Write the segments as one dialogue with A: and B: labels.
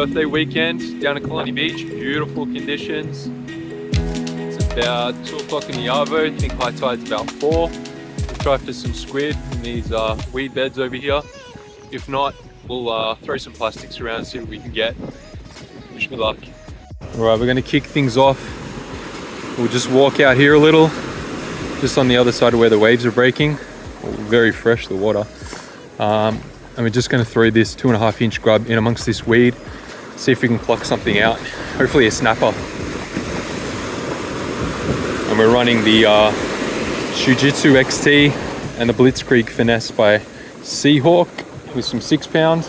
A: birthday weekend down at Killarney Beach. Beautiful conditions. It's about 2 o'clock in the arvo. I think high tide's about 4. We'll try for some squid in these weed beds over here. If not, we'll throw some plastics around and see what we can get. Wish me luck. Alright, we're going to kick things off. We'll just walk out here a little, just on the other side of where the waves are breaking. Very fresh, the water. And we're just going to throw this 2.5 inch grub in amongst this weed, see if we can pluck something out, hopefully a snapper. And we're running the Shujitsu XT and the Blitzkrieg Finesse by Seahawk with some 6-pound.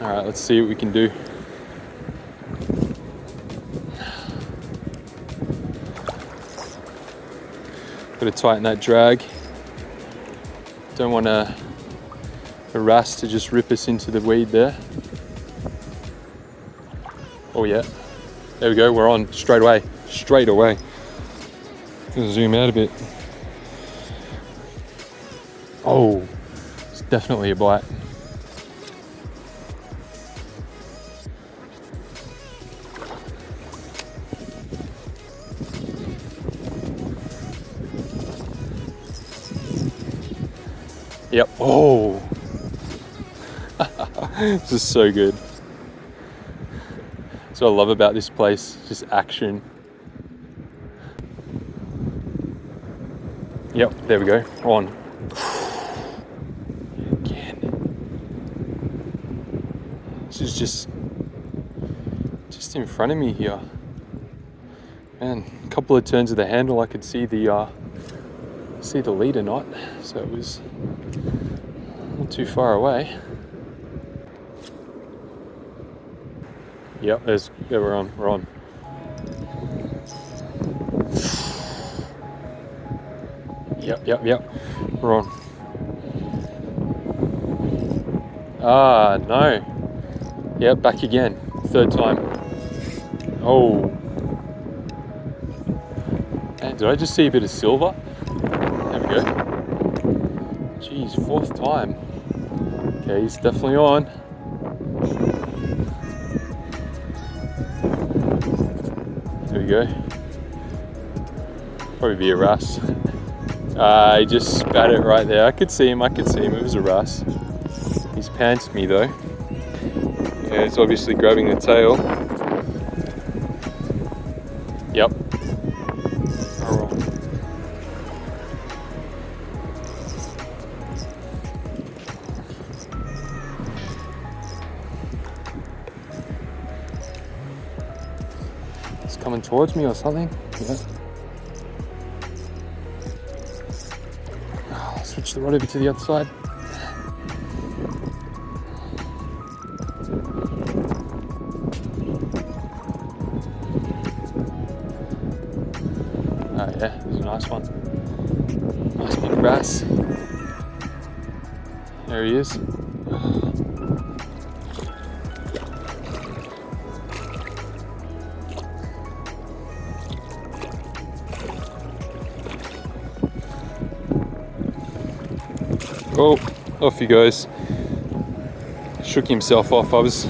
A: All right, let's see what we can do. Got to tighten that drag. Don't want a wrasse to just rip us into the weed there. Oh yeah, there we go, we're on straight away. Gonna zoom out a bit. Oh, it's definitely a bite. Yep. Oh, this is so good. That's what I love about this place, just action. Yep, there we go, on. Again. This is just in front of me here. Man, a couple of turns of the handle, I could see the leader knot, so it was not too far away. Yep, yeah, we're on. Yep, we're on. Ah, no. Yep, back again, 3rd time. Oh. Man, did I just see a bit of silver? There we go. Jeez, 4th time. Okay, he's definitely on. There we go. Probably be a wrasse. He just spat it right there. I could see him. It was a wrasse. He's pantsed me though. Yeah, he's obviously grabbing the tail. Yep. It's coming towards me or something. Yeah. Switch the rod over to the other side. Oh yeah, this is a nice one. Nice big wrasse. There he is. Oh, off he goes. Shook himself off. I was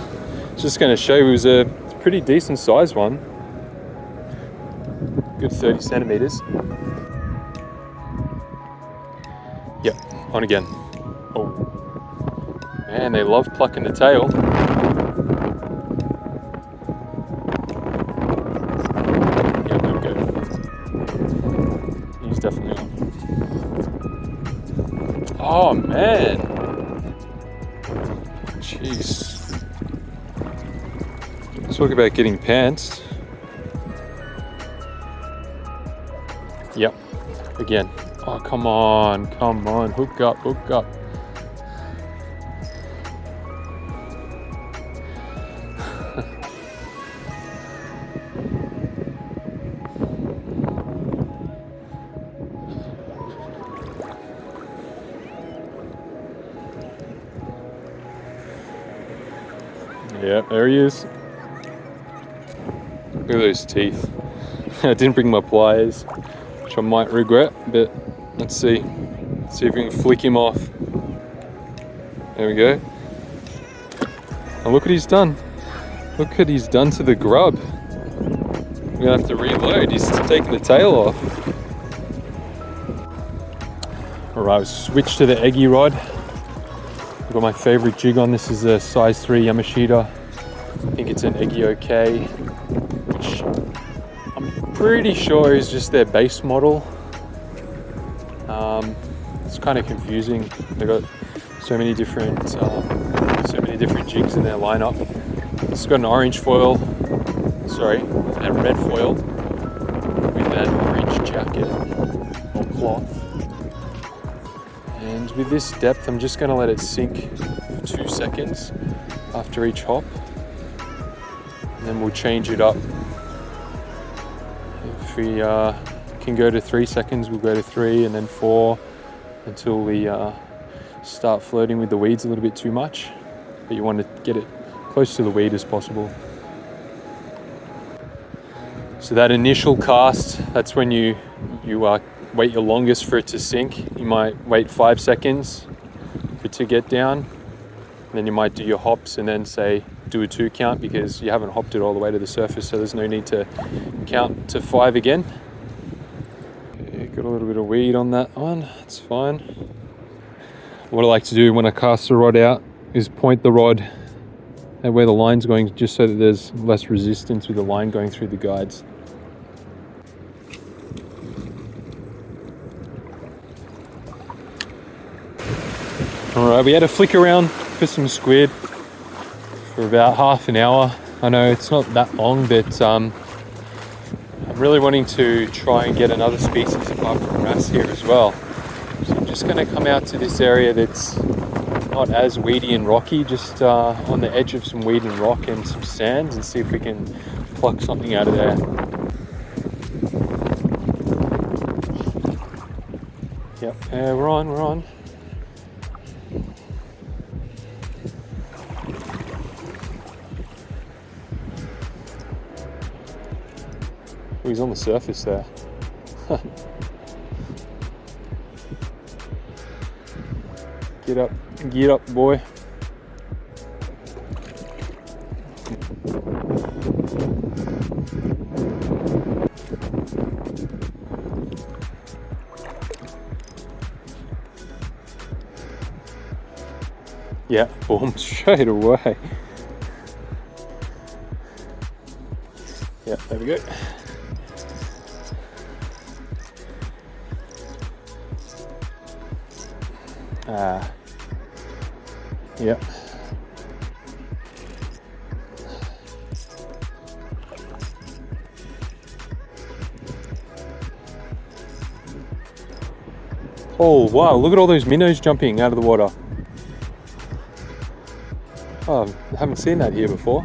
A: just going to show you, it was a pretty decent sized one. Good 30 centimeters. Yep, on again. Oh, man, they love plucking the tail. Yep, there we go. He's definitely on. Oh man, jeez. Talk about getting pantsed. Yep, again. Oh, come on, hook up. Yeah, there he is. Look at those teeth. I didn't bring my pliers, which I might regret, but Let's see. See if we can flick him off. There we go. And look what he's done. Look what he's done to the grub. We're gonna have to reload. He's taking the tail off. Alright, switch to the eggy rod. I've got my favorite jig on. This is a size 3 Yamashita. I think it's an Eggy OK, which I'm pretty sure is just their base model. It's kind of confusing. They've got so many different jigs in their lineup. It's got an orange foil, a red foil with an orange jacket or cloth. And with this depth, I'm just going to let it sink for 2 seconds after each hop. And then we'll change it up. If we can go to 3 seconds, we'll go to 3 and then 4 until we start flirting with the weeds a little bit too much. But you want to get it close to the weed as possible. So that initial cast, that's when you wait your longest for it to sink. You might wait 5 seconds for it to get down. And then you might do your hops and then say do a 2 count because you haven't hopped it all the way to the surface, so there's no need to count to 5 again. Okay, got a little bit of weed on that one, it's fine. What I like to do when I cast the rod out is point the rod at where the line's going, just so that there's less resistance with the line going through the guides. Alright, we had a flick around for some squid for about half an hour. I know it's not that long, but I'm really wanting to try and get another species apart from wrasse here as well. So I'm just going to come out to this area that's not as weedy and rocky, just on the edge of some weed and rock and some sands, and see if we can pluck something out of there. Yep, we're on. Oh, he's on the surface there. Get up, boy. Yeah, boom, straight away. Yeah, there we go. Yep. Oh wow, look at all those minnows jumping out of the water. Oh, I haven't seen that here before.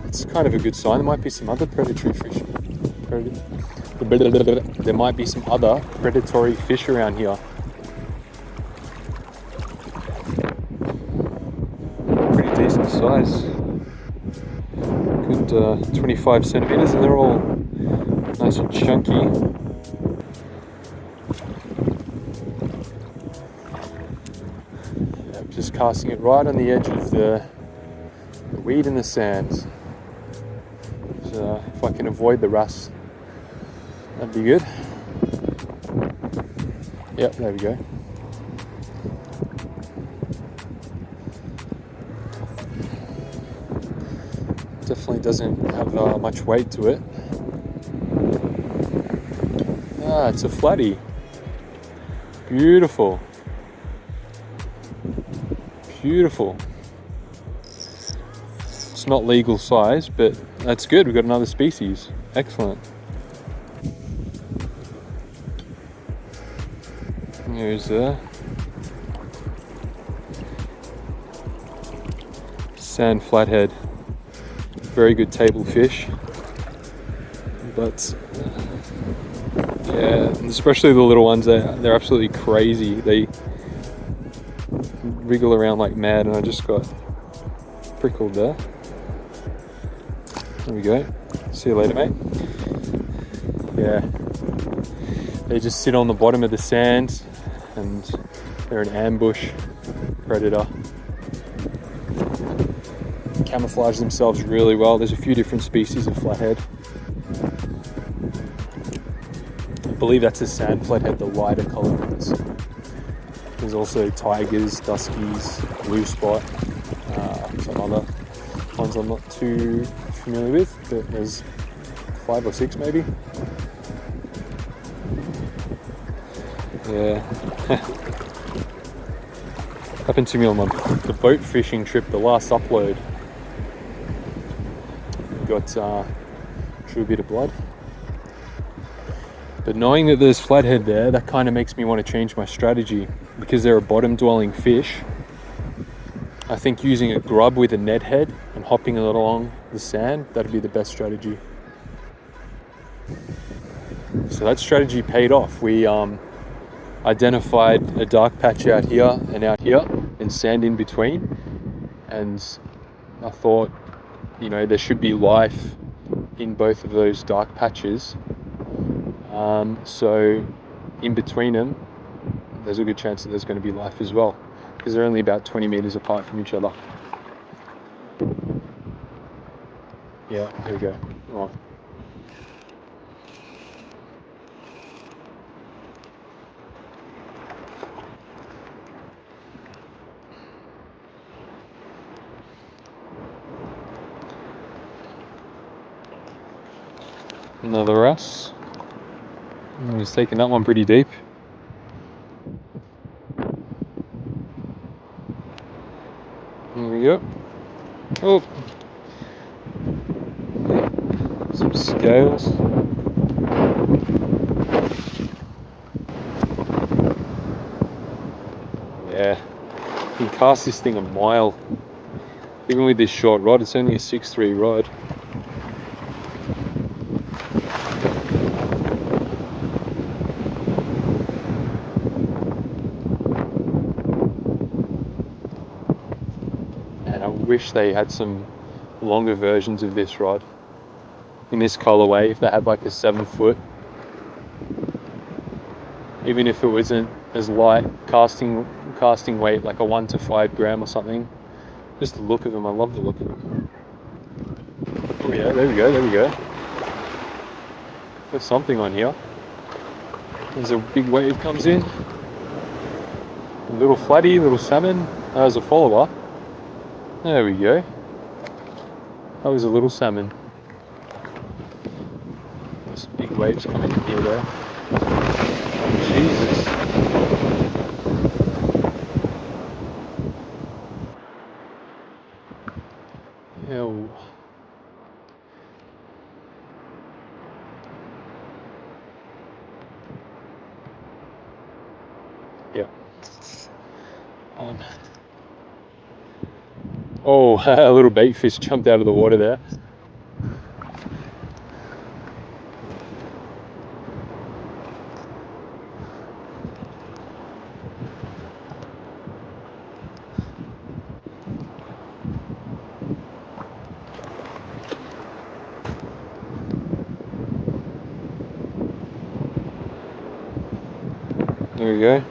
A: It's kind of a good sign. There might be some other predatory fish. There might be some other predatory fish around here. Pretty decent size. Good 25 centimeters, and they're all nice and chunky. Yep, just casting it right on the edge of the weed and the sands. So if I can avoid the wrasse, that'd be good. Yep, there we go. Definitely doesn't have much weight to it. Ah, it's a flatty. Beautiful. Beautiful. It's not legal size, but that's good. We've got another species. Excellent. There's a sand flathead. Very good table fish, but yeah, and especially the little ones, they're absolutely crazy. They wriggle around like mad, and I just got prickled there. There we go. See you later, mate. Yeah, They just sit on the bottom of the sand and they're an ambush predator. Camouflage themselves really well. There's a few different species of flathead. I believe that's a sand flathead, the lighter colour ones. There's also tigers, duskies, blue spot, some other ones I'm not too familiar with, but there's 5 or 6 maybe. Yeah. Happened to me on the boat fishing trip, the last upload. Got drew a bit of blood. But knowing that there's flathead there, that kind of makes me want to change my strategy. Because they're a bottom dwelling fish, I think using a grub with a Ned head and hopping it along the sand, that'd be the best strategy. So that strategy paid off. We identified a dark patch out here and sand in between, and I thought, you know, there should be life in both of those dark patches. So in between them, there's a good chance that there's going to be life as well, because they're only about 20 meters apart from each other. Yeah, there we go. Right. Another wrasse. He's taking that one pretty deep. There we go. Oh, some scales. Yeah, you can cast this thing a mile. Even with this short rod, it's only a 6.3 rod. And I wish they had some longer versions of this rod in this colorway. If they had like a 7-foot, even if it wasn't as light, casting weight, like a 1 to 5 gram or something. Just the look of them, I love the look of them. Oh yeah, there we go, there we go. There's something on here. There's a big wave comes in. A little flatty, little salmon. There's a follower. There we go. That was a little salmon. There's big waves coming in here though. Jesus. Ew. Yeah. On. Oh, a little bait fish jumped out of the water there. There we go.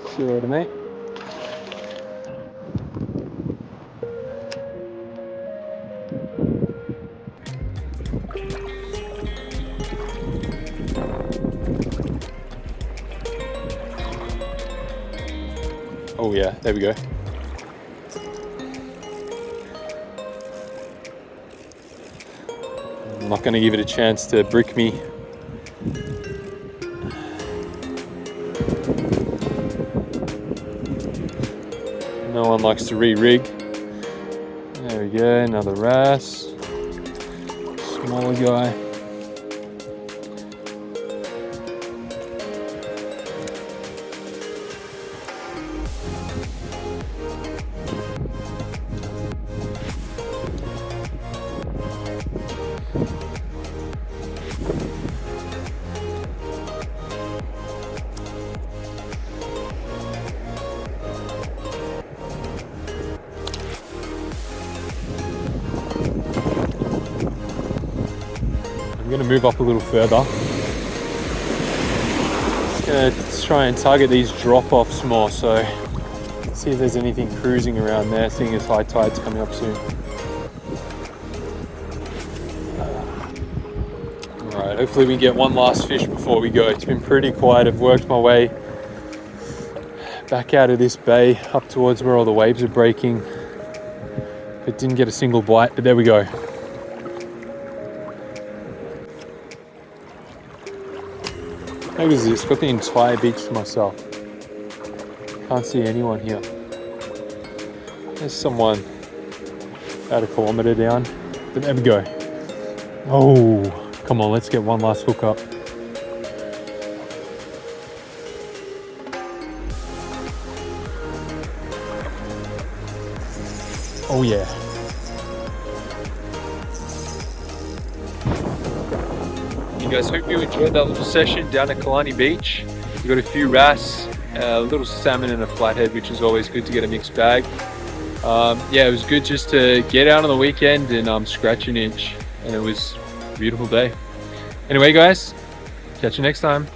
A: See you later, mate. Oh yeah, there we go. I'm not going to give it a chance to brick me. No one likes to re-rig. There we go, another wrasse. Smaller guy. I'm gonna move up a little further. Just gonna try and target these drop-offs more, so see if there's anything cruising around there, seeing as high tide's coming up soon. Alright, hopefully we get one last fish before we go. It's been pretty quiet. I've worked my way back out of this bay up towards where all the waves are breaking. But didn't get a single bite, but there we go. How is this? Got the entire beach to myself. Can't see anyone here. There's someone about 1 kilometer down, but there we go. Oh, come on, let's get one last hook up. Oh yeah. You guys, hope you enjoyed that little session down at Killarney Beach. We got a few wrasse, a little salmon and a flathead, which is always good to get a mixed bag. Yeah, it was good just to get out on the weekend and scratch an inch, and it was a beautiful day. Anyway guys, catch you next time.